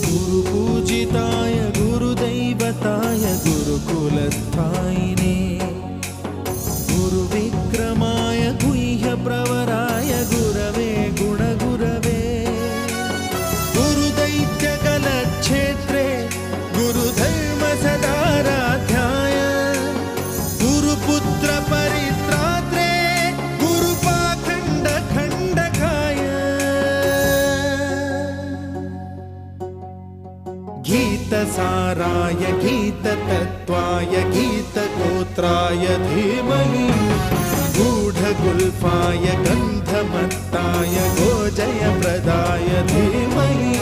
गुरुपूजिताय गुरुदैवताय गुरुकुलस्थायिने गुरुविक्रमाय गुह्यप्रवराय गुरवे गुणगुरवे गुरुदैत्यकलक्षेत्रे गुरुधर्मसदाराध्याय गुरुपुत्रपरित्रात्रे गुरुपाखण्डखण्डकाय गीतसाराय गीततत्त्वाय गीतगोत्राय धीमहि गूढगुल्फाय गन्धमत्ताय गोजयप्रदाय धीमहि